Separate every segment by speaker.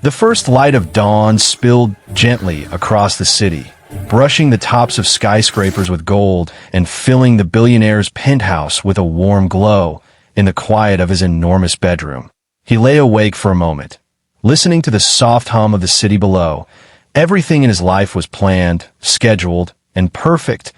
Speaker 1: The first light of dawn spilled gently across the city, brushing the tops of skyscrapers with gold and filling the billionaire's penthouse with a warm glow in the quiet of his enormous bedroom. He lay awake for a moment, listening to the soft hum of the city below. Everything in his life was planned, scheduled, and perfect,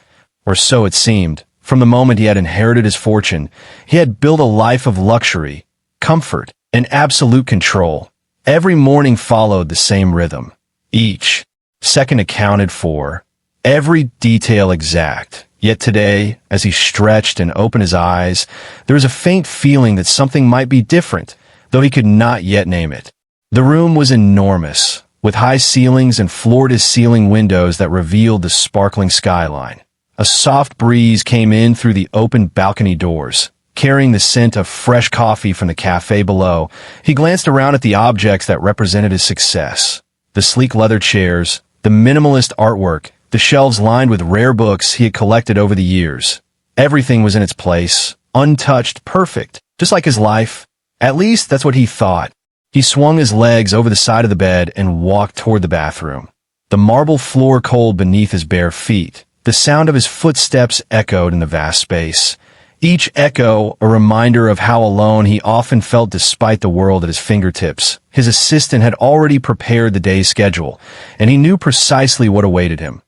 Speaker 1: or so it seemed. From the moment he had inherited his fortune, he had built a life of luxury, comfort, and absolute control. Every morning followed the same rhythm. Each second accounted for, every detail exact. Yet today, as he stretched and opened his eyes, there was a faint feeling that something might be different, though he could not yet name it. The room was enormous, with high ceilings and floor-to-ceiling windows that revealed the sparkling skyline. A soft breeze came in through the open balcony doors, carrying the scent of fresh coffee from the cafe below. He glanced around at the objects that represented his success. The sleek leather chairs, the minimalist artwork, the shelves lined with rare books he had collected over the years. Everything was in its place, untouched, perfect, just like his life. At least that's what he thought. He swung his legs over the side of the bed and walked toward the bathroom. The marble floor cold beneath his bare feet. The sound of his footsteps echoed in the vast space. Each echo a reminder of how alone he often felt despite the world at his fingertips. His assistant had already prepared the day's schedule, and he knew precisely what awaited him.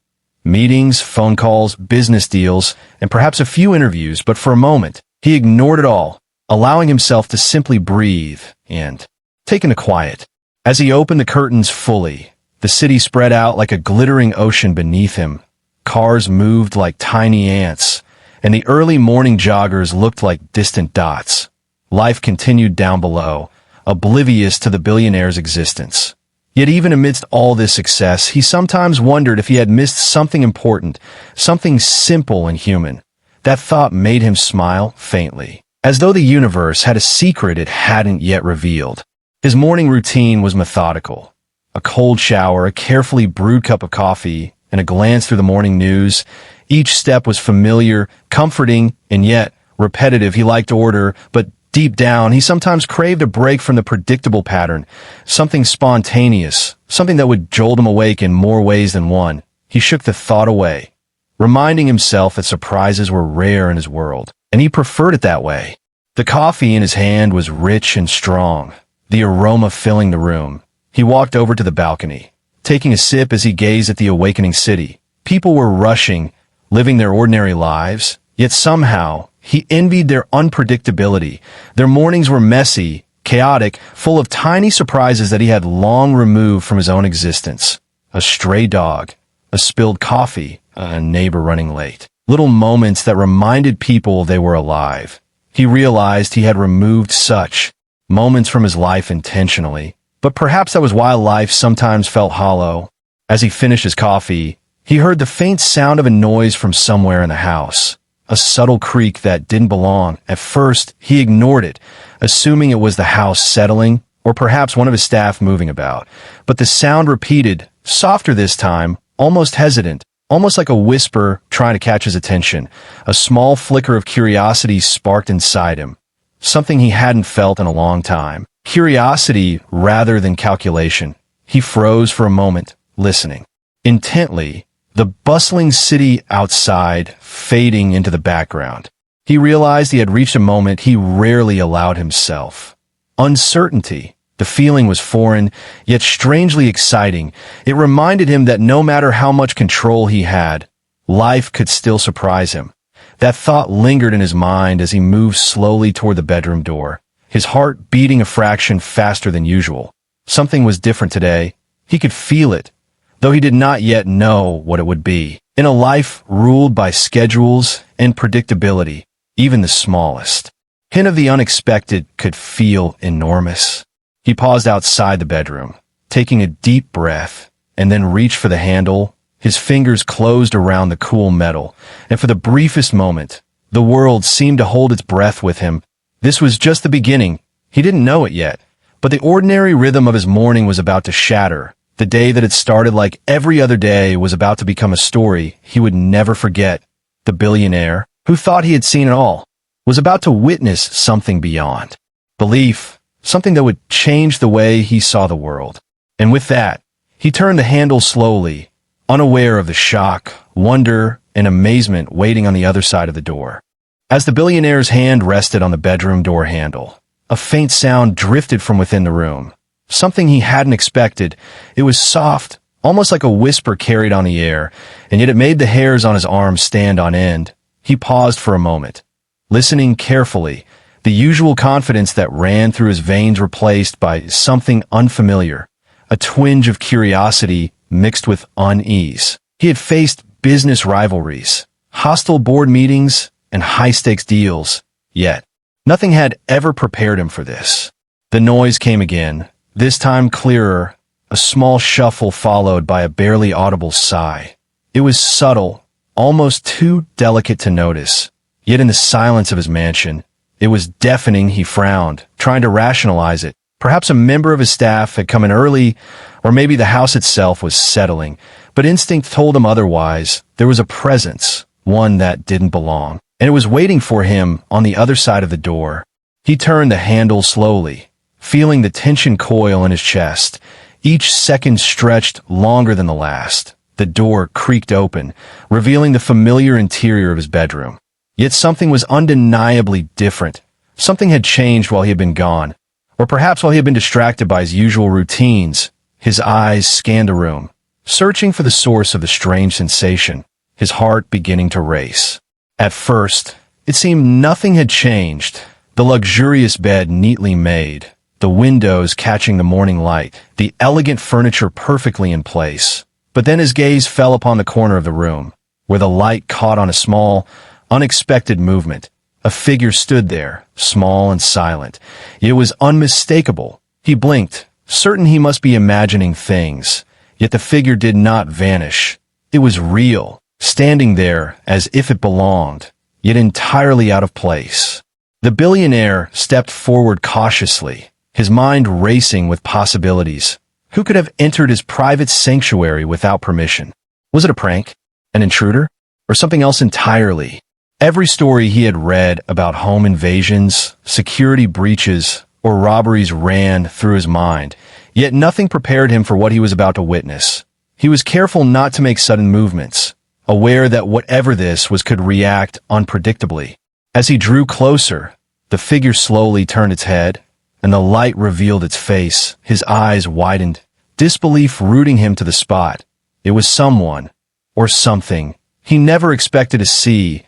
Speaker 1: Meetings, phone calls, business deals, and perhaps a few interviews, but for a moment, he ignored it all, allowing himself to simply breathe and take in the quiet. As he opened the curtains fully, the city spread out like a glittering ocean beneath him. Cars moved like tiny ants, and the early morning joggers looked like distant dots. Life continued down below, oblivious to the billionaire's existence. Yet even amidst all this success, he sometimes wondered if he had missed something important, something simple and human. That thought made him smile faintly, as though the universe had a secret it hadn't yet revealed. His morning routine was methodical. A cold shower, a carefully brewed cup of coffee, and a glance through the morning news. Each step was familiar, comforting, and yet repetitive. He liked order, but deep down, he sometimes craved a break from the predictable pattern, something spontaneous, something that would jolt him awake in more ways than one. He shook the thought away, reminding himself that surprises were rare in his world, and he preferred it that way. The coffee in his hand was rich and strong, the aroma filling the room. He walked over to the balcony, taking a sip as he gazed at the awakening city. People were rushing, living their ordinary lives, yet somehow he envied their unpredictability. Their mornings were messy, chaotic, full of tiny surprises that he had long removed from his own existence. A stray dog, a spilled coffee, a neighbor running late. Little moments that reminded people they were alive. He realized he had removed such moments from his life intentionally, but perhaps that was why life sometimes felt hollow. As he finished his coffee, he heard the faint sound of a noise from somewhere in the house. A subtle creak that didn't belong. At first, he ignored it, assuming it was the house settling, or perhaps one of his staff moving about. But the sound repeated, softer this time, almost hesitant, almost like a whisper trying to catch his attention. A small flicker of curiosity sparked inside him, something he hadn't felt in a long time. Curiosity rather than calculation. He froze for a moment, listening intently, the bustling city outside fading into the background. He realized he had reached a moment he rarely allowed himself. Uncertainty. The feeling was foreign, yet strangely exciting. It reminded him that no matter how much control he had, life could still surprise him. That thought lingered in his mind as he moved slowly toward the bedroom door, his heart beating a fraction faster than usual. Something was different today. He could feel it, though he did not yet know what it would be. In a life ruled by schedules and predictability, even the smallest hint of the unexpected could feel enormous. He paused outside the bedroom, taking a deep breath, and then reached for the handle. His fingers closed around the cool metal, and for the briefest moment, the world seemed to hold its breath with him. This was just the beginning. He didn't know it yet, but the ordinary rhythm of his morning was about to shatter. The day that had started like every other day was about to become a story he would never forget. The billionaire, who thought he had seen it all, was about to witness something beyond belief, something that would change the way he saw the world. And with that, he turned the handle slowly, unaware of the shock, wonder, and amazement waiting on the other side of the door. As the billionaire's hand rested on the bedroom door handle, a faint sound drifted from within the room. Something he hadn't expected. It was soft, almost like a whisper carried on the air, and yet it made the hairs on his arms stand on end. He paused for a moment, listening carefully, the usual confidence that ran through his veins replaced by something unfamiliar, a twinge of curiosity mixed with unease. He had faced business rivalries, hostile board meetings, and high-stakes deals, yet nothing had ever prepared him for this. The noise came again, this time clearer, a small shuffle followed by a barely audible sigh. It was subtle, almost too delicate to notice, yet in the silence of his mansion, it was deafening. He frowned, trying to rationalize it. Perhaps a member of his staff had come in early, or maybe the house itself was settling, but instinct told him otherwise. There was a presence, one that didn't belong, and it was waiting for him on the other side of the door. He turned the handle slowly, feeling the tension coil in his chest. Each second stretched longer than the last. The door creaked open, revealing the familiar interior of his bedroom. Yet something was undeniably different. Something had changed while he had been gone, or perhaps while he had been distracted by his usual routines. His eyes scanned the room, searching for the source of the strange sensation, his heart beginning to race. At first, it seemed nothing had changed. The luxurious bed neatly made, the windows catching the morning light, the elegant furniture perfectly in place. But then his gaze fell upon the corner of the room, where the light caught on a small, unexpected movement. A figure stood there, small and silent. It was unmistakable. He blinked, certain he must be imagining things. Yet the figure did not vanish. It was real, standing there as if it belonged, yet entirely out of place. The billionaire stepped forward cautiously, his mind racing with possibilities. Who could have entered his private sanctuary without permission? Was it a prank? An intruder? Or something else entirely? Every story he had read about home invasions, security breaches, or robberies ran through his mind, yet nothing prepared him for what he was about to witness. He was careful not to make sudden movements, aware that whatever this was could react unpredictably. As he drew closer, the figure slowly turned its head, and the light revealed its face. His eyes widened, disbelief rooting him to the spot. It was someone, or something, he never expected to see.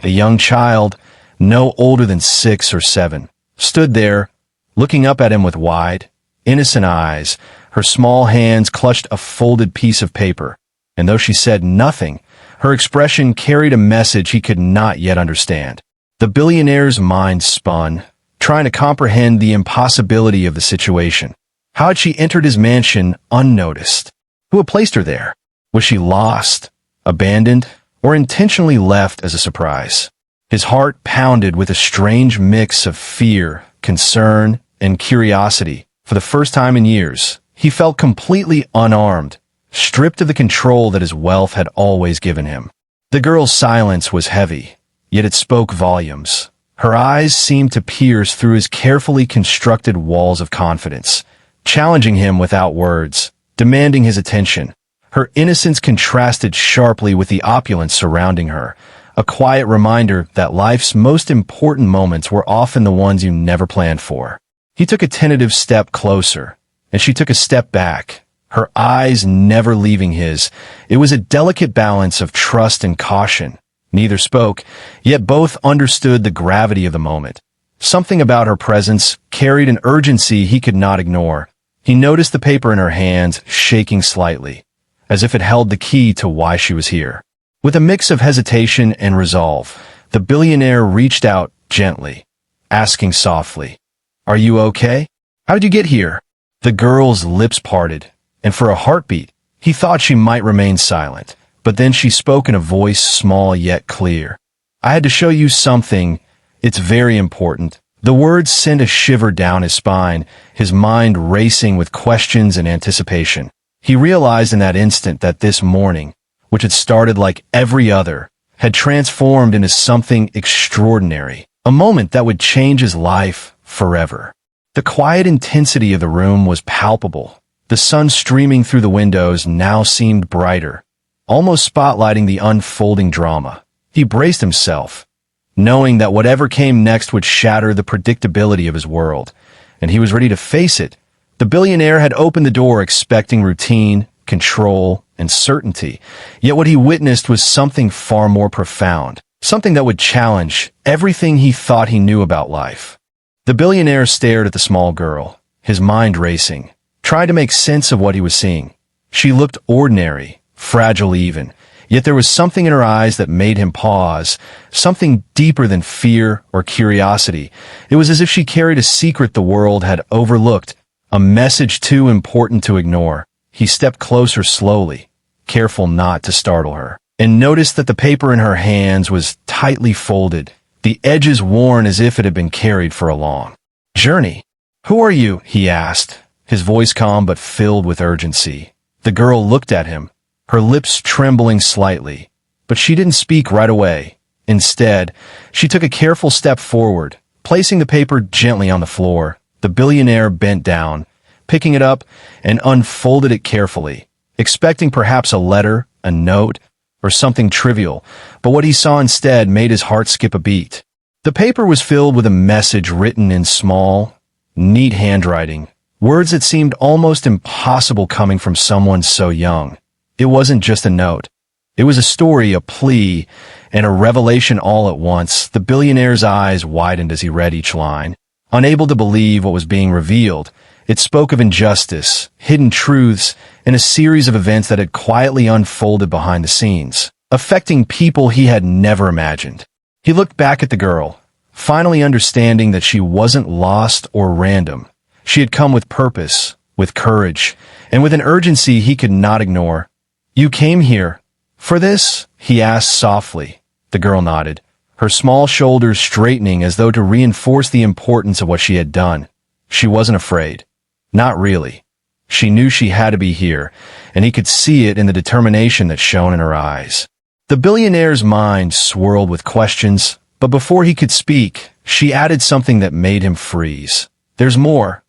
Speaker 1: A young child, no older than 6 or 7, stood there, looking up at him with wide, innocent eyes. Her small hands clutched a folded piece of paper, and though she said nothing, her expression carried a message he could not yet understand. The billionaire's mind spun, trying to comprehend the impossibility of the situation. How had she entered his mansion unnoticed? Who had placed her there? Was she lost, abandoned, or intentionally left as a surprise? His heart pounded with a strange mix of fear, concern, and curiosity. For the first time in years, he felt completely unarmed, stripped of the control that his wealth had always given him. The girl's silence was heavy, yet it spoke volumes. Her eyes seemed to pierce through his carefully constructed walls of confidence, challenging him without words, demanding his attention. Her innocence contrasted sharply with the opulence surrounding her, a quiet reminder that life's most important moments were often the ones you never planned for. He took a tentative step closer, and she took a step back, her eyes never leaving his. It was a delicate balance of trust and caution. Neither spoke, yet both understood the gravity of the moment. Something about her presence carried an urgency he could not ignore. He noticed the paper in her hands shaking slightly, as if it held the key to why she was here. With a mix of hesitation and resolve, the billionaire reached out gently, asking softly, "Are you okay? How did you get here?" The girl's lips parted, and for a heartbeat, he thought she might remain silent. But then she spoke in a voice small yet clear. "I had to show you something. It's very important." The words sent a shiver down his spine, his mind racing with questions and anticipation. He realized in that instant that this morning, which had started like every other, had transformed into something extraordinary, a moment that would change his life forever. The quiet intensity of the room was palpable. The sun streaming through the windows now seemed brighter, almost spotlighting the unfolding drama. He braced himself, knowing that whatever came next would shatter the predictability of his world, and he was ready to face it. The billionaire had opened the door expecting routine, control, and certainty, yet what he witnessed was something far more profound, something that would challenge everything he thought he knew about life. The billionaire stared at the small girl, his mind racing, trying to make sense of what he was seeing. She looked ordinary, fragile even, yet there was something in her eyes that made him pause, something deeper than fear or curiosity. It was as if she carried a secret the world had overlooked, a message too important to ignore. He stepped closer slowly, careful not to startle her, and noticed that the paper in her hands was tightly folded, the edges worn as if it had been carried for a long journey. "Who are you?" he asked, his voice calm but filled with urgency. The girl looked at him, her lips trembling slightly, but she didn't speak right away. Instead, she took a careful step forward, placing the paper gently on the floor. The billionaire bent down, picking it up, and unfolded it carefully, expecting perhaps a letter, a note, or something trivial, but what he saw instead made his heart skip a beat. The paper was filled with a message written in small, neat handwriting, words that seemed almost impossible coming from someone so young. It wasn't just a note. It was a story, a plea, and a revelation all at once. The billionaire's eyes widened as he read each line. Unable to believe what was being revealed, it spoke of injustice, hidden truths, and a series of events that had quietly unfolded behind the scenes, affecting people he had never imagined. He looked back at the girl, finally understanding that she wasn't lost or random. She had come with purpose, with courage, and with an urgency he could not ignore. "You came here for this?" he asked softly. The girl nodded, her small shoulders straightening as though to reinforce the importance of what she had done. She wasn't afraid. Not really. She knew she had to be here, and he could see it in the determination that shone in her eyes. The billionaire's mind swirled with questions, but before he could speak, she added something that made him freeze. "There's more.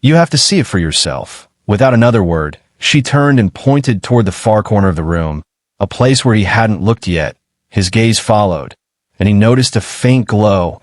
Speaker 1: You have to see it for yourself." Without another word, she turned and pointed toward the far corner of the room, a place where he hadn't looked yet. His gaze followed, and he noticed a faint glow,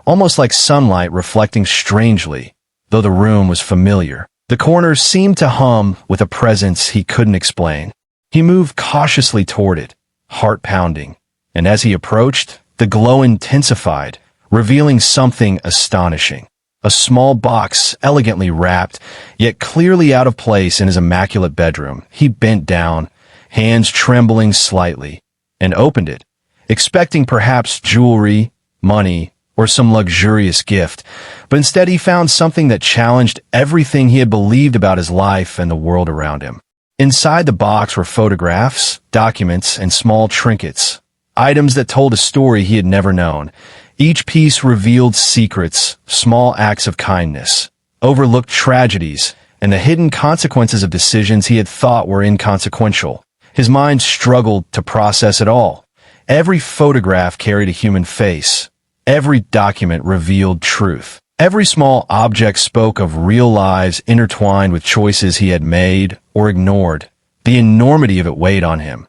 Speaker 1: almost like sunlight reflecting strangely, though the room was familiar. The corner seemed to hum with a presence he couldn't explain. He moved cautiously toward it, heart pounding, and as he approached, the glow intensified, revealing something astonishing. A small box, elegantly wrapped, yet clearly out of place in his immaculate bedroom. He bent down, hands trembling slightly, and opened it, expecting perhaps jewelry, money, or some luxurious gift, but instead he found something that challenged everything he had believed about his life and the world around him. Inside the box were photographs, documents, and small trinkets, items that told a story he had never known. Each piece revealed secrets, small acts of kindness, overlooked tragedies, and the hidden consequences of decisions he had thought were inconsequential. His mind struggled to process it all. Every photograph carried a human face. Every document revealed truth. Every small object spoke of real lives intertwined with choices he had made or ignored. The enormity of it weighed on him.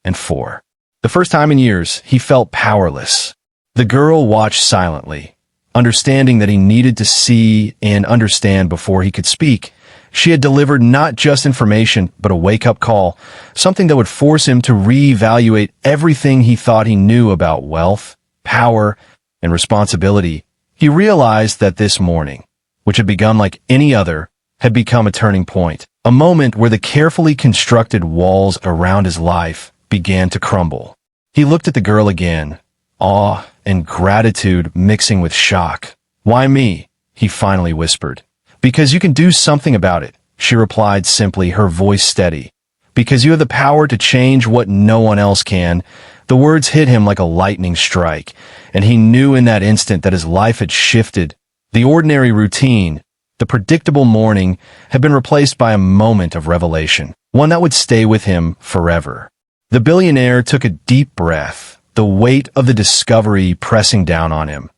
Speaker 1: And for the first time in years, he felt powerless. The girl watched silently, understanding that he needed to see and understand before he could speak. She had delivered not just information, but a wake-up call, something that would force him to reevaluate everything he thought he knew about wealth, power, and responsibility. He realized that this morning, which had begun like any other, had become a turning point, a moment where the carefully constructed walls around his life began to crumble. He looked at the girl again, awe and gratitude mixing with shock. "Why me?" he finally whispered. "Because you can do something about it," she replied simply, her voice steady. "Because you have the power to change what no one else can." The words hit him like a lightning strike, and he knew in that instant that his life had shifted. The ordinary routine, the predictable morning, had been replaced by a moment of revelation, one that would stay with him forever. The billionaire took a deep breath, the weight of the discovery pressing down on him.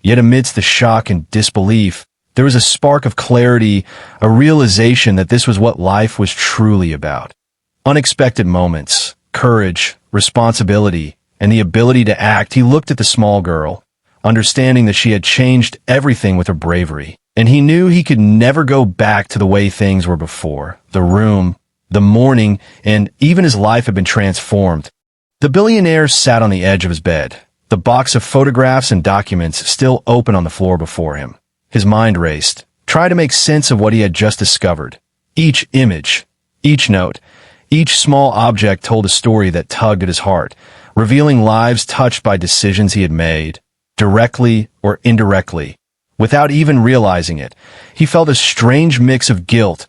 Speaker 1: Yet amidst the shock and disbelief, There was a spark of clarity, a realization that this was what life was truly about. Unexpected moments, courage, responsibility, and the ability to act. He looked at the small girl, understanding that she had changed everything with her bravery. And he knew he could never go back to the way things were before. The room, the morning, and even his life had been transformed. The billionaire sat on the edge of his bed, the box of photographs and documents still open on the floor before him. His mind raced, trying to make sense of what he had just discovered. Each image, each note, each small object told a story that tugged at his heart, revealing lives touched by decisions he had made, directly or indirectly. Without even realizing it, he felt a strange mix of guilt,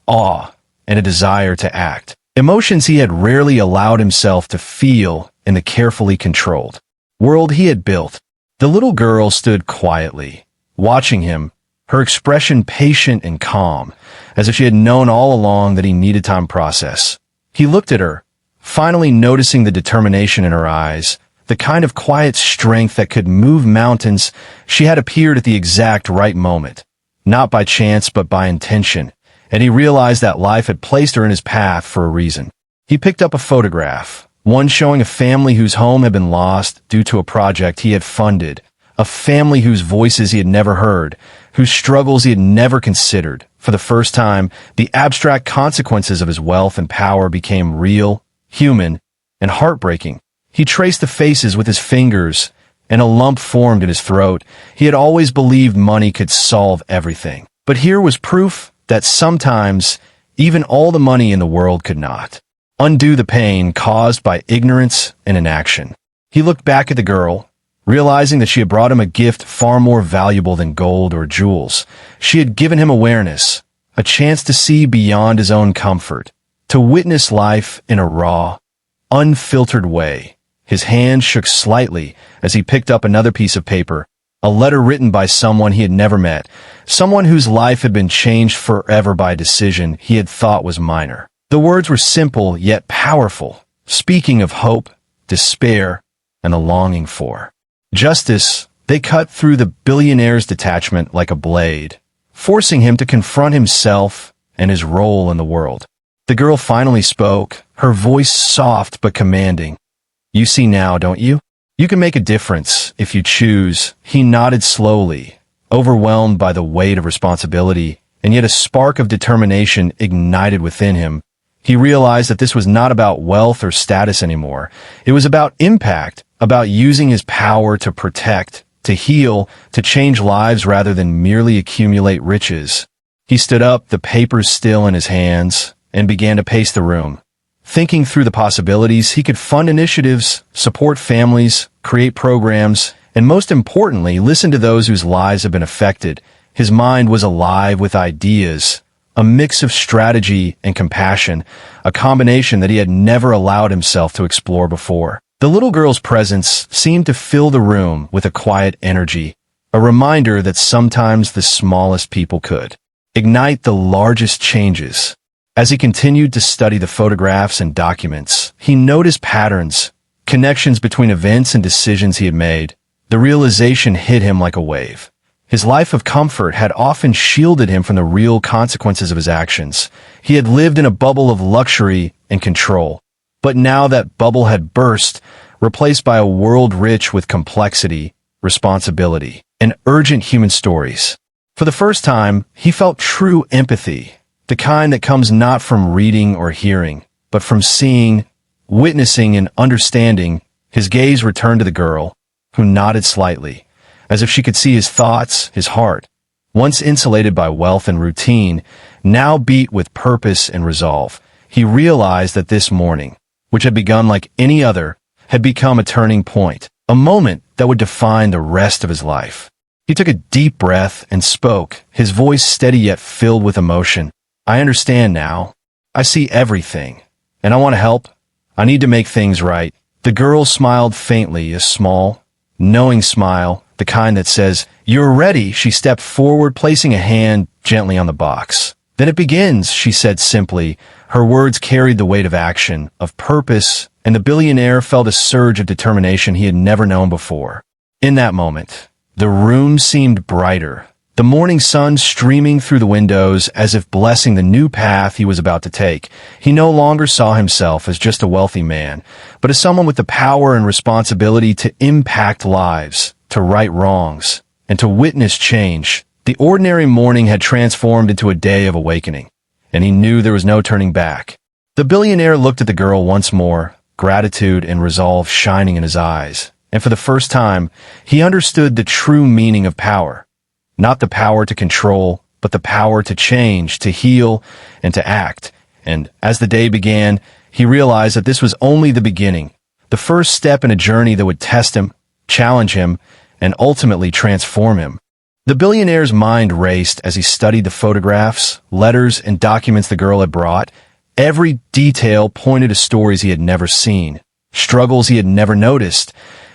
Speaker 1: awe, and a desire to act. Emotions he had rarely allowed himself to feel in the carefully controlled world he had built. The little girl stood quietly, watching him, her expression patient and calm, as if she had known all along that he needed time to process. He looked at her, finally noticing the determination in her eyes, the kind of quiet strength that could move mountains. She had appeared at the exact right moment, not by chance but by intention, and he realized that life had placed her in his path for a reason. He picked up a photograph, one showing a family whose home had been lost due to a project he had funded, a family whose voices he had never heard, whose struggles he had never considered. For the first time, the abstract consequences of his wealth and power became real, human, and heartbreaking. He traced the faces with his fingers, and a lump formed in his throat. He had always believed money could solve everything. But here was proof that sometimes even all the money in the world could not undo the pain caused by ignorance and inaction. He looked back at the girl, realizing that she had brought him a gift far more valuable than gold or jewels. She had given him awareness, a chance to see beyond his own comfort, to witness life in a raw, unfiltered way. His hand shook slightly as he picked up another piece of paper, a letter written by someone he had never met, someone whose life had been changed forever by a decision he had thought was minor. The words were simple yet powerful, speaking of hope, despair, and the longing for justice. They cut through the billionaire's detachment like a blade, forcing him to confront himself and his role in the world. The girl finally spoke, her voice soft but commanding. "You see now, don't you? You can make a difference if you choose." He nodded slowly, overwhelmed by the weight of responsibility, and yet a spark of determination ignited within him. He realized that this was not about wealth or status anymore. It was about impact, about using his power to protect, to heal, to change lives rather than merely accumulate riches. He stood up, the papers still in his hands, and began to pace the room, thinking through the possibilities. He could fund initiatives, support families, create programs, and most importantly, listen to those whose lives have been affected. His mind was alive with ideas, a mix of strategy and compassion, a combination that he had never allowed himself to explore before. The little girl's presence seemed to fill the room with a quiet energy, a reminder that sometimes the smallest people could ignite the largest changes. As he continued to study the photographs and documents, he noticed patterns, connections between events and decisions he had made. The realization hit him like a wave. His life of comfort had often shielded him from the real consequences of his actions. He had lived in a bubble of luxury and control. But now that bubble had burst, replaced by a world rich with complexity, responsibility, and urgent human stories. For the first time, he felt true empathy, the kind that comes not from reading or hearing, but from seeing, witnessing, and understanding. His gaze returned to the girl, who nodded slightly, as if she could see his thoughts, his heart, once insulated by wealth and routine, now beat with purpose and resolve. He realized that this morning, which had begun like any other, had become a turning point, a moment that would define the rest of his life. He took a deep breath and spoke, his voice steady yet filled with emotion. "I understand now. I see everything. And I want to help. I need to make things right." The girl smiled faintly, a small, knowing smile, the kind that says, "You're ready." She stepped forward, placing a hand gently on the box. "Then it begins," she said simply. Her words carried the weight of action, of purpose, and the billionaire felt a surge of determination he had never known before. In that moment, the room seemed brighter, the morning sun streaming through the windows as if blessing the new path he was about to take. He no longer saw himself as just a wealthy man, but as someone with the power and responsibility to impact lives, to right wrongs, and to witness change. The ordinary morning had transformed into a day of awakening, and he knew there was no turning back. The billionaire looked at the girl once more, gratitude and resolve shining in his eyes, and for the first time, he understood the true meaning of power. Not the power to control, but the power to change, to heal, and to act. And as the day began, he realized that this was only the beginning, the first step in a journey that would test him, challenge him, and ultimately transform him. The billionaire's mind raced as he studied the photographs, letters, and documents the girl had brought. Every detail pointed to stories he had never seen, struggles he had never noticed,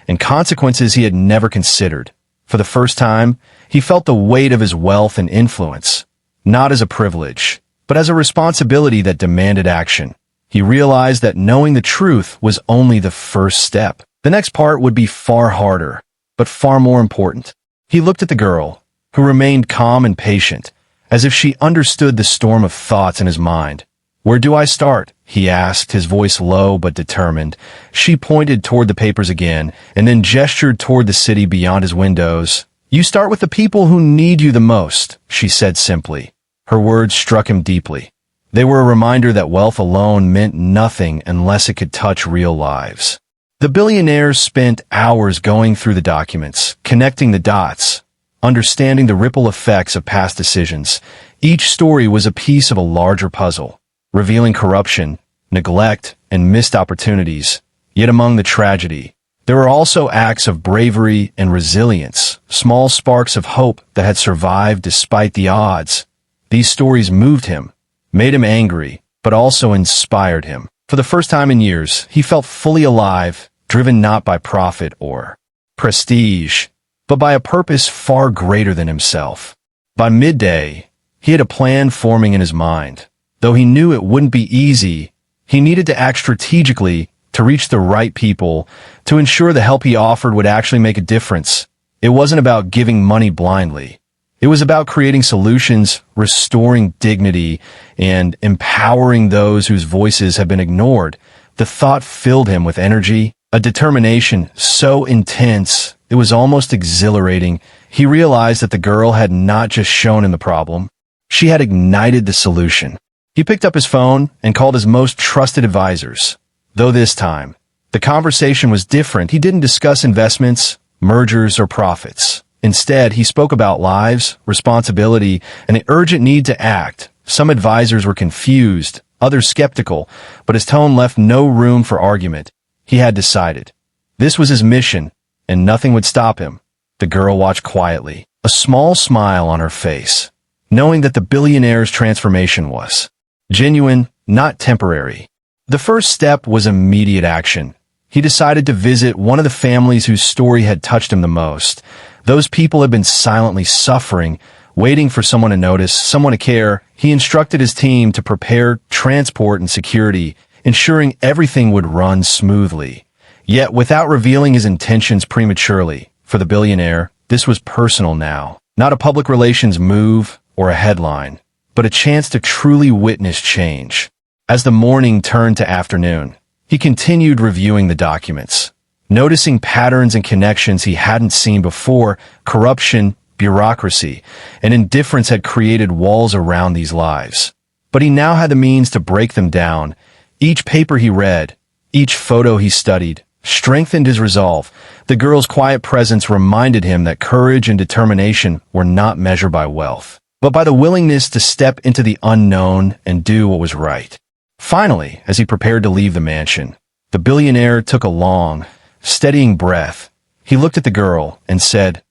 Speaker 1: and consequences he had never considered. For the first time, he felt the weight of his wealth and influence, not as a privilege, but as a responsibility that demanded action. He realized that knowing the truth was only the first step. The next part would be far harder, but far more important. He looked at the girl, who remained calm and patient, as if she understood the storm of thoughts in his mind. "Where do I start?" he asked, his voice low but determined. She pointed toward the papers again, and then gestured toward the city beyond his windows. "You start with the people who need you the most," she said simply. Her words struck him deeply. They were a reminder that wealth alone meant nothing unless it could touch real lives. The billionaire spent hours going through the documents, connecting the dots, understanding the ripple effects of past decisions. Each story was a piece of a larger puzzle, revealing corruption, neglect, and missed opportunities. Yet among the tragedy, there were also acts of bravery and resilience, small sparks of hope that had survived despite the odds. These stories moved him, made him angry, but also inspired him. For the first time in years, he felt fully alive, driven not by profit or prestige, but by a purpose far greater than himself. By midday, he had a plan forming in his mind. Though he knew it wouldn't be easy, he needed to act strategically to reach the right people, to ensure the help he offered would actually make a difference. It wasn't about giving money blindly. It was about creating solutions, restoring dignity, and empowering those whose voices had been ignored. The thought filled him with energy, a determination so intense it was almost exhilarating. He realized that the girl had not just shown him the problem, she had ignited the solution. He picked up his phone and called his most trusted advisors. Though this time, the conversation was different. He didn't discuss investments, mergers, or profits. Instead, he spoke about lives, responsibility, and the urgent need to act. Some advisors were confused, others skeptical, but his tone left no room for argument. He had decided. This was his mission, and nothing would stop him. The girl watched quietly, a small smile on her face, knowing that the billionaire's transformation was genuine, not temporary. The first step was immediate action. He decided to visit one of the families whose story had touched him the most. Those people had been silently suffering, waiting for someone to notice, someone to care. He instructed his team to prepare transport and security, ensuring everything would run smoothly. Yet without revealing his intentions prematurely, for the billionaire, this was personal now. Not a public relations move or a headline, but a chance to truly witness change. As the morning turned to afternoon, he continued reviewing the documents, noticing patterns and connections he hadn't seen before. Corruption, bureaucracy, and indifference had created walls around these lives. But he now had the means to break them down. Each paper he read, each photo he studied, strengthened his resolve. The girl's quiet presence reminded him that courage and determination were not measured by wealth, but by the willingness to step into the unknown and do what was right. Finally, as he prepared to leave the mansion, the billionaire took a long, steadying breath. He looked at the girl and said,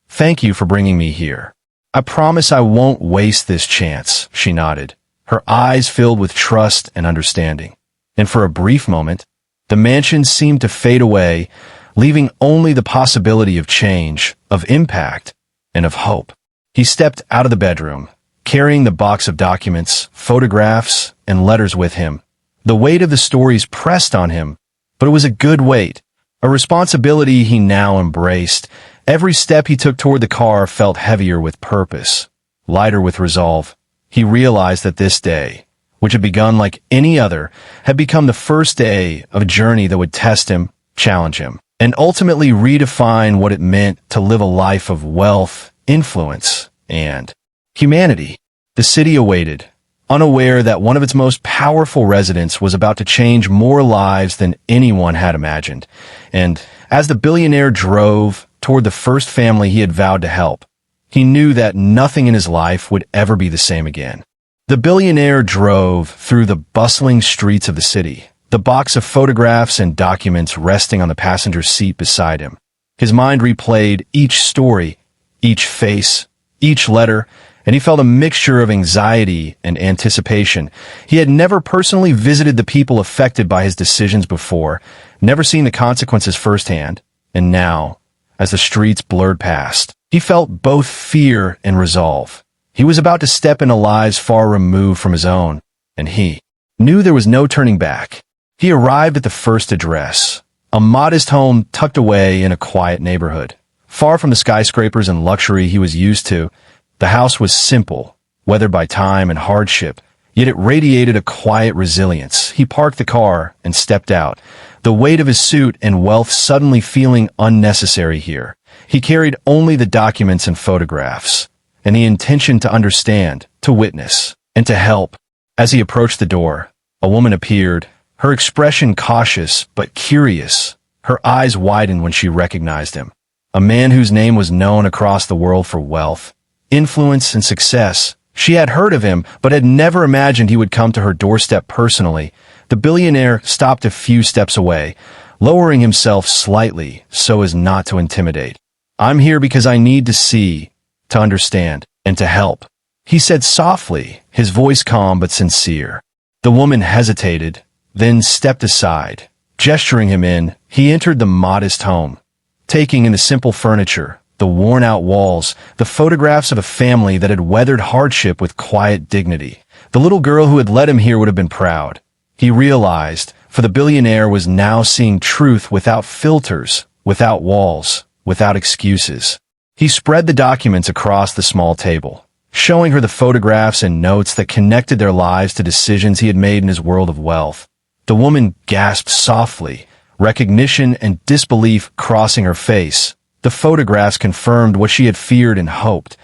Speaker 1: "Thank you for bringing me here. I promise I won't waste this chance." She nodded, her eyes filled with trust and understanding. And for a brief moment, the mansion seemed to fade away, leaving only the possibility of change, of impact, and of hope. He stepped out of the bedroom, carrying the box of documents, photographs, and letters with him. The weight of the stories pressed on him, but it was a good weight, a responsibility he now embraced. Every step he took toward the car felt heavier with purpose, lighter with resolve. He realized that this day, which had begun like any other, had become the first day of a journey that would test him, challenge him, and ultimately redefine what it meant to live a life of wealth, influence, and humanity. The city awaited, unaware that one of its most powerful residents was about to change more lives than anyone had imagined. And as the billionaire drove toward the first family he had vowed to help, he knew that nothing in his life would ever be the same again. The billionaire drove through the bustling streets of the city, the box of photographs and documents resting on the passenger seat beside him. His mind replayed each story, each face, each letter, and he felt a mixture of anxiety and anticipation. He had never personally visited the people affected by his decisions before, never seen the consequences firsthand, and now, as the streets blurred past, he felt both fear and resolve. He was about to step into lives far removed from his own, and he knew there was no turning back. He arrived at the first address, a modest home tucked away in a quiet neighborhood. Far from the skyscrapers and luxury he was used to, the house was simple, weathered by time and hardship, yet it radiated a quiet resilience. He parked the car and stepped out, the weight of his suit and wealth suddenly feeling unnecessary here. He carried only the documents and photographs, and the intention to understand, to witness, and to help. As he approached the door, a woman appeared, her expression cautious but curious. Her eyes widened when she recognized him. A man whose name was known across the world for wealth, influence, and success. She had heard of him, but had never imagined he would come to her doorstep personally. The billionaire stopped a few steps away, lowering himself slightly so as not to intimidate. "I'm here because I need to see, to understand, and to help," he said softly, his voice calm but sincere. The woman hesitated, then stepped aside. Gesturing him in, he entered the modest home, taking in the simple furniture, the worn-out walls, the photographs of a family that had weathered hardship with quiet dignity. The little girl who had led him here would have been proud. He realized, for the billionaire was now seeing truth without filters, without walls, without excuses. He spread the documents across the small table, showing her the photographs and notes that connected their lives to decisions he had made in his world of wealth. The woman gasped softly, recognition and disbelief crossing her face. The photographs confirmed what she had feared and hoped,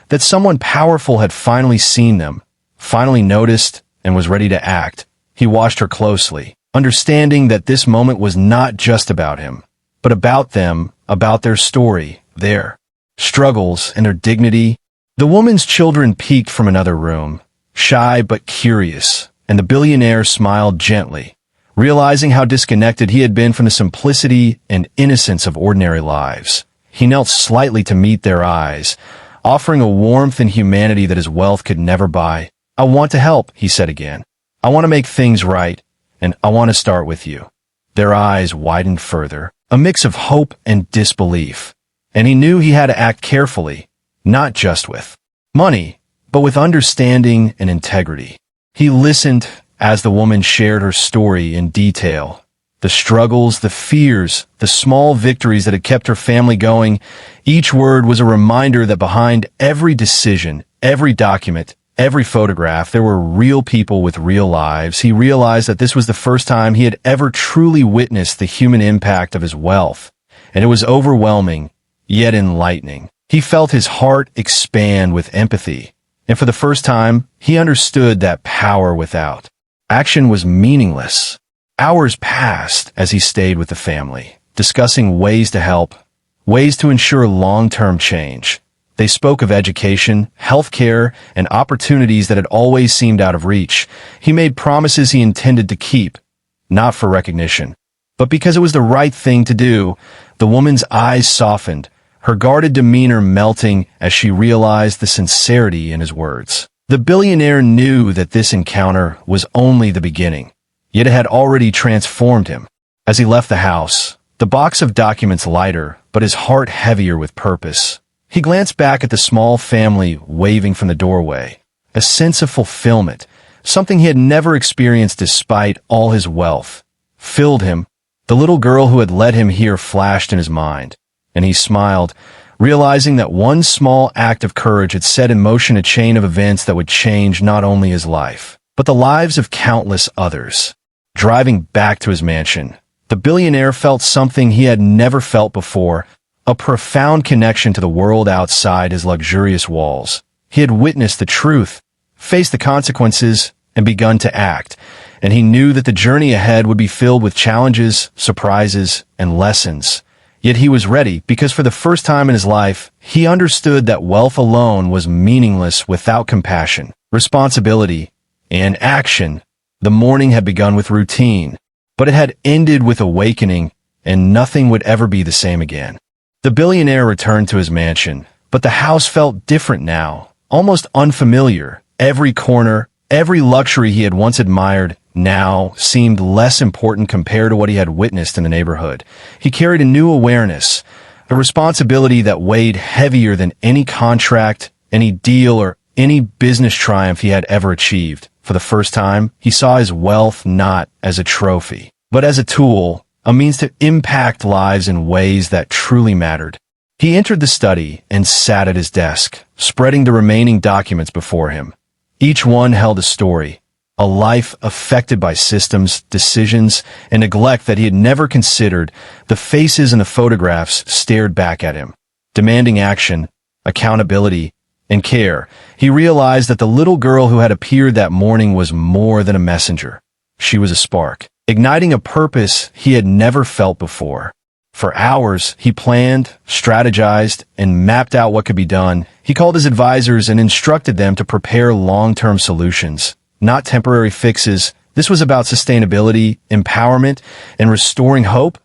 Speaker 1: that someone powerful had finally seen them, finally noticed, and was ready to act. He watched her closely, understanding that this moment was not just about him, but about them, about their story, their struggles, and their dignity. The woman's children peeked from another room, shy but curious, and the billionaire smiled gently, realizing how disconnected he had been from the simplicity and innocence of ordinary lives. He knelt slightly to meet their eyes, offering a warmth and humanity that his wealth could never buy. "I want to help," he said again. "I want to make things right, and I want to start with you." Their eyes widened further, a mix of hope and disbelief, and he knew he had to act carefully, not just with money, but with understanding and integrity. He listened as the woman shared her story in detail, the struggles, the fears, the small victories that had kept her family going. Each word was a reminder that behind every decision, every document, every photograph, there were real people with real lives. He realized that this was the first time he had ever truly witnessed the human impact of his wealth, and it was overwhelming, yet enlightening. He felt his heart expand with empathy, and for the first time, he understood that power without action was meaningless. Hours passed as he stayed with the family, discussing ways to help, ways to ensure long-term change. They spoke of education, healthcare, and opportunities that had always seemed out of reach. He made promises he intended to keep, not for recognition, but because it was the right thing to do. The woman's eyes softened, her guarded demeanor melting as she realized the sincerity in his words. The billionaire knew that this encounter was only the beginning, yet it had already transformed him. As he left the house, the box of documents lighter, but his heart heavier with purpose, he glanced back at the small family waving from the doorway. A sense of fulfillment, something he had never experienced despite all his wealth, filled him. The little girl who had led him here flashed in his mind, and he smiled, realizing that one small act of courage had set in motion a chain of events that would change not only his life, but the lives of countless others. Driving back to his mansion, the billionaire felt something he had never felt before, a profound connection to the world outside his luxurious walls. He had witnessed the truth, faced the consequences, and begun to act, and he knew that the journey ahead would be filled with challenges, surprises, and lessons. Yet he was ready because for the first time in his life, he understood that wealth alone was meaningless without compassion, responsibility, and action. The morning had begun with routine, but it had ended with awakening, and nothing would ever be the same again. The billionaire returned to his mansion, but the house felt different now, almost unfamiliar. Every corner, every luxury he had once admired now seemed less important compared to what he had witnessed in the neighborhood. He carried a new awareness, a responsibility that weighed heavier than any contract, any deal, or any business triumph he had ever achieved. For the first time, he saw his wealth not as a trophy, but as a tool, a means to impact lives in ways that truly mattered. He entered the study and sat at his desk, spreading the remaining documents before him. Each one held a story, a life affected by systems, decisions, and neglect that he had never considered. The faces in the photographs stared back at him, demanding action, accountability, and care. He realized that the little girl who had appeared that morning was more than a messenger. She was a spark, igniting a purpose he had never felt before. For hours, he planned, strategized, and mapped out what could be done. He called his advisors and instructed them to prepare long-term solutions, not temporary fixes. This was about sustainability, empowerment, and restoring hope,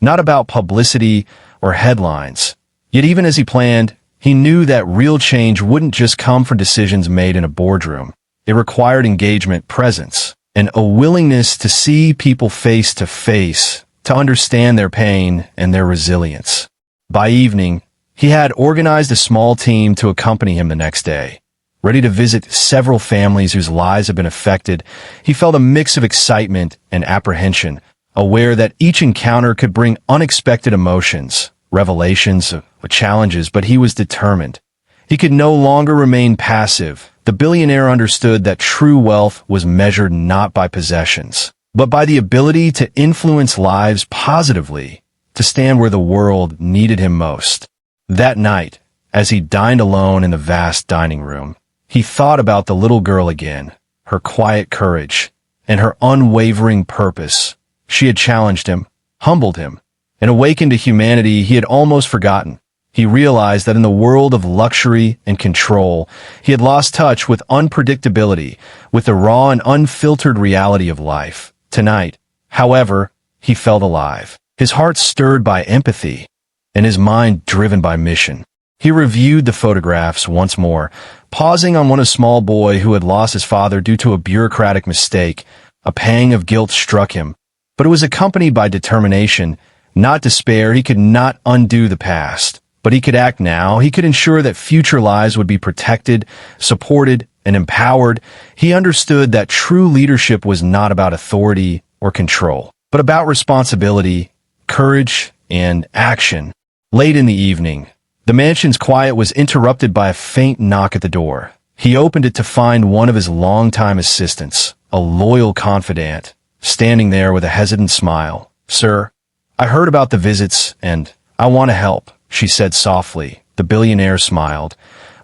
Speaker 1: not about publicity or headlines. Yet even as he planned, he knew that real change wouldn't just come from decisions made in a boardroom. It required engagement, presence, and a willingness to see people face to face, to understand their pain and their resilience. By evening, he had organized a small team to accompany him the next day. Ready to visit several families whose lives had been affected, he felt a mix of excitement and apprehension, aware that each encounter could bring unexpected emotions, revelations, challenges, but he was determined. He could no longer remain passive. The billionaire understood that true wealth was measured not by possessions, but by the ability to influence lives positively, to stand where the world needed him most. That night, as he dined alone in the vast dining room, he thought about the little girl again, her quiet courage, and her unwavering purpose. She had challenged him, humbled him, and awakened a humanity he had almost forgotten. He realized that in the world of luxury and control, he had lost touch with unpredictability, with the raw and unfiltered reality of life. Tonight, however, he felt alive, his heart stirred by empathy, and his mind driven by mission. He reviewed the photographs once more, pausing on one a small boy who had lost his father due to a bureaucratic mistake. A pang of guilt struck him, but it was accompanied by determination, not despair. He could not undo the past, but he could act now. He could ensure that future lives would be protected, supported, and empowered. He understood that true leadership was not about authority or control, but about responsibility, courage, and action. Late in the evening, the mansion's quiet was interrupted by a faint knock at the door. He opened it to find one of his longtime assistants, a loyal confidant, standing there with a hesitant smile. "Sir, I heard about the visits, and I want to help," she said softly. The billionaire smiled,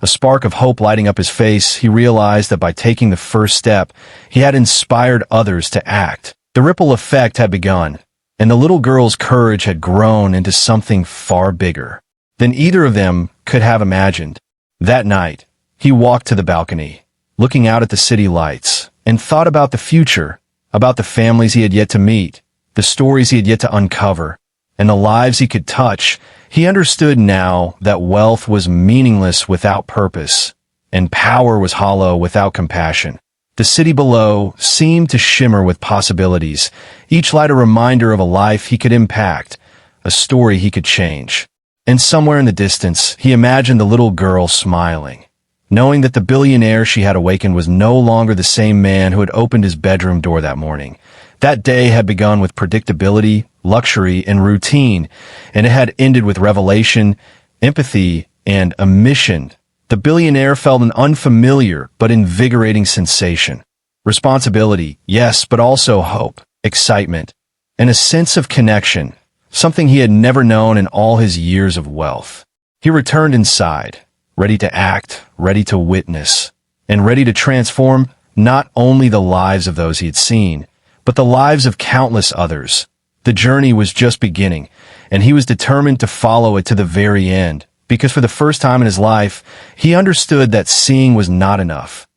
Speaker 1: a spark of hope lighting up his face. He realized that by taking the first step, he had inspired others to act. The ripple effect had begun, and the little girl's courage had grown into something far bigger than either of them could have imagined. That night, he walked to the balcony, looking out at the city lights, and thought about the future, about the families he had yet to meet, the stories he had yet to uncover, and the lives he could touch. He understood now that wealth was meaningless without purpose, and power was hollow without compassion. The city below seemed to shimmer with possibilities, each light a reminder of a life he could impact, a story he could change. And somewhere in the distance, he imagined the little girl smiling, knowing that the billionaire she had awakened was no longer the same man who had opened his bedroom door that morning. That day had begun with predictability, luxury, and routine, and it had ended with revelation, empathy, and a mission. The billionaire felt an unfamiliar but invigorating sensation. Responsibility, yes, but also hope, excitement, and a sense of connection, something he had never known in all his years of wealth. He returned inside, ready to act, ready to witness, and ready to transform not only the lives of those he had seen, but the lives of countless others. The journey was just beginning, and he was determined to follow it to the very end, because for the first time in his life, he understood that seeing was not enough.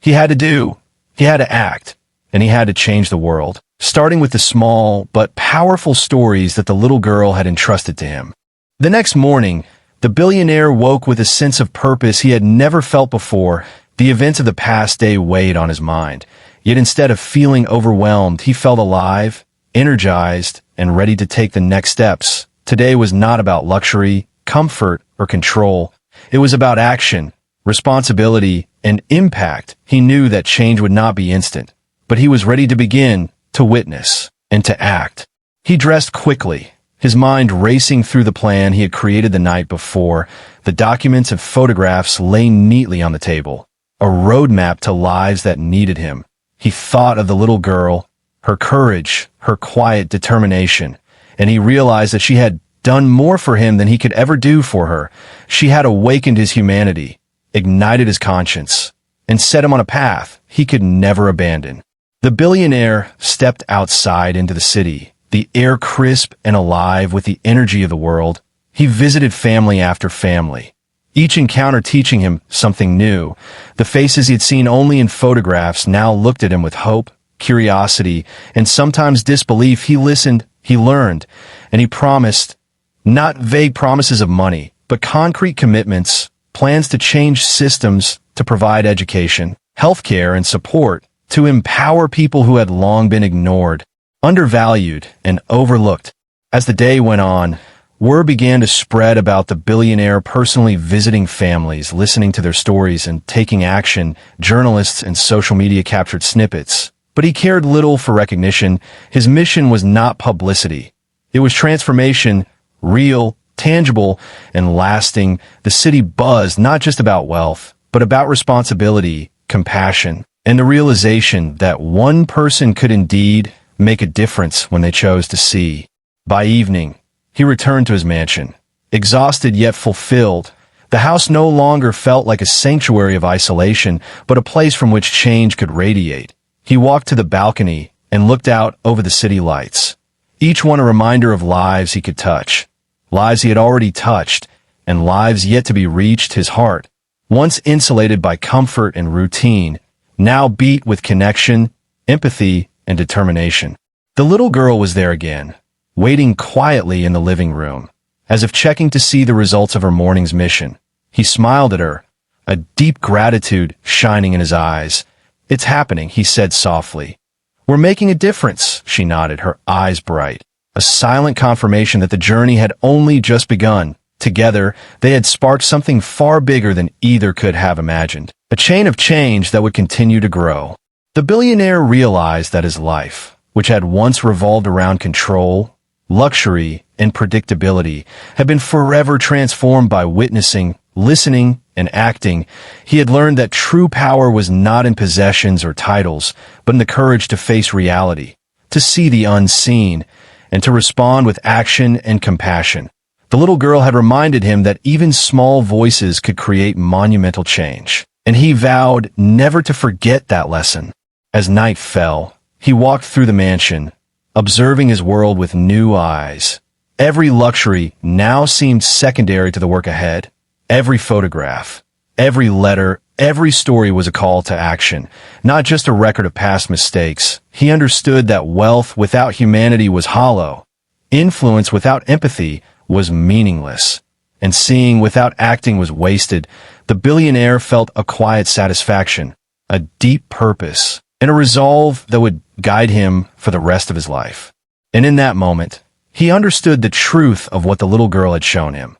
Speaker 1: He had to act, and he had to change the world, starting with the small but powerful stories that the little girl had entrusted to him. The next morning, the billionaire woke with a sense of purpose he had never felt before. The events of the past day weighed on his mind, yet instead of feeling overwhelmed, he felt alive, energized, and ready to take the next steps. Today was not about luxury, comfort, or control. It was about action, responsibility, and impact. He knew that change would not be instant, but he was ready to begin, to witness, and to act. He dressed quickly, his mind racing through the plan he had created the night before. The documents and photographs lay neatly on the table, a roadmap to lives that needed him. He thought of the little girl, her courage, her quiet determination, and he realized that she had done more for him than he could ever do for her. She had awakened his humanity, ignited his conscience, and set him on a path he could never abandon. The billionaire stepped outside into the city, the air crisp and alive with the energy of the world. He visited family after family, each encounter teaching him something new. The faces he had seen only in photographs now looked at him with hope, curiosity, and sometimes disbelief. He listened, he learned, and he promised, not vague promises of money, but concrete commitments, plans to change systems, to provide education, healthcare, and support, to empower people who had long been ignored, undervalued, and overlooked. As the day went on, word began to spread about the billionaire personally visiting families, listening to their stories, and taking action. Journalists and social media captured snippets, but he cared little for recognition. His mission was not publicity. It was transformation, real, tangible, and lasting. The city buzzed not just about wealth, but about responsibility, compassion, and the realization that one person could indeed make a difference when they chose to see. By evening, he returned to his mansion, exhausted yet fulfilled. The house no longer felt like a sanctuary of isolation, but a place from which change could radiate. He walked to the balcony and looked out over the city lights, each one a reminder of lives he could touch, lives he had already touched, and lives yet to be reached. His heart, once insulated by comfort and routine, now beat with connection, empathy, and determination. The little girl was there again, waiting quietly in the living room, as if checking to see the results of her morning's mission. He smiled at her, a deep gratitude shining in his eyes. "It's happening," he said softly. "We're making a difference," she nodded, her eyes bright, a silent confirmation that the journey had only just begun. Together, they had sparked something far bigger than either could have imagined, a chain of change that would continue to grow. The billionaire realized that his life, which had once revolved around control, luxury, and predictability, had been forever transformed by witnessing, listening, and acting. He had learned that true power was not in possessions or titles, but in the courage to face reality, to see the unseen, and to respond with action and compassion. The little girl had reminded him that even small voices could create monumental change, and he vowed never to forget that lesson. As night fell, he walked through the mansion, observing his world with new eyes. Every luxury now seemed secondary to the work ahead. Every photograph, every letter, every story was a call to action, not just a record of past mistakes. He understood that wealth without humanity was hollow. Influence without empathy was meaningless, and seeing without acting was wasted. The billionaire felt a quiet satisfaction, a deep purpose, and a resolve that would guide him for the rest of his life. And in that moment, he understood the truth of what the little girl had shown him.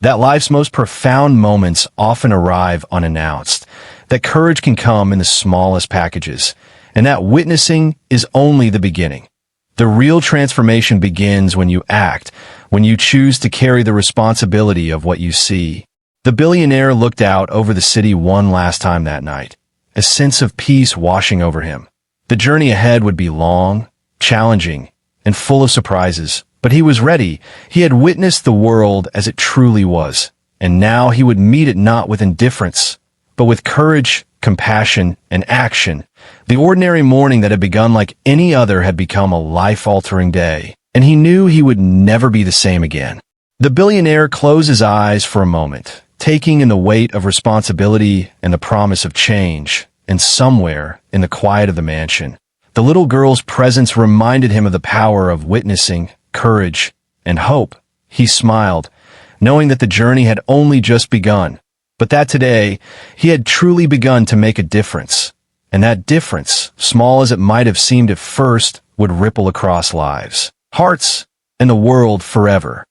Speaker 1: that life's most profound moments often arrive unannounced, that courage can come in the smallest packages, and that witnessing is only the beginning. The real transformation begins when you act, when you choose to carry the responsibility of what you see. The billionaire looked out over the city one last time that night, a sense of peace washing over him. The journey ahead would be long, challenging, and full of surprises, but he was ready. He had witnessed the world as it truly was, and now he would meet it not with indifference, but with courage, compassion, and action. The ordinary morning that had begun like any other had become a life-altering day, and he knew he would never be the same again. The billionaire closed his eyes for a moment, taking in the weight of responsibility and the promise of change, and somewhere in the quiet of the mansion, the little girl's presence reminded him of the power of witnessing, courage, and hope. He smiled, knowing that the journey had only just begun, but that today he had truly begun to make a difference. And that difference, small as it might have seemed at first, would ripple across lives, hearts, and the world forever.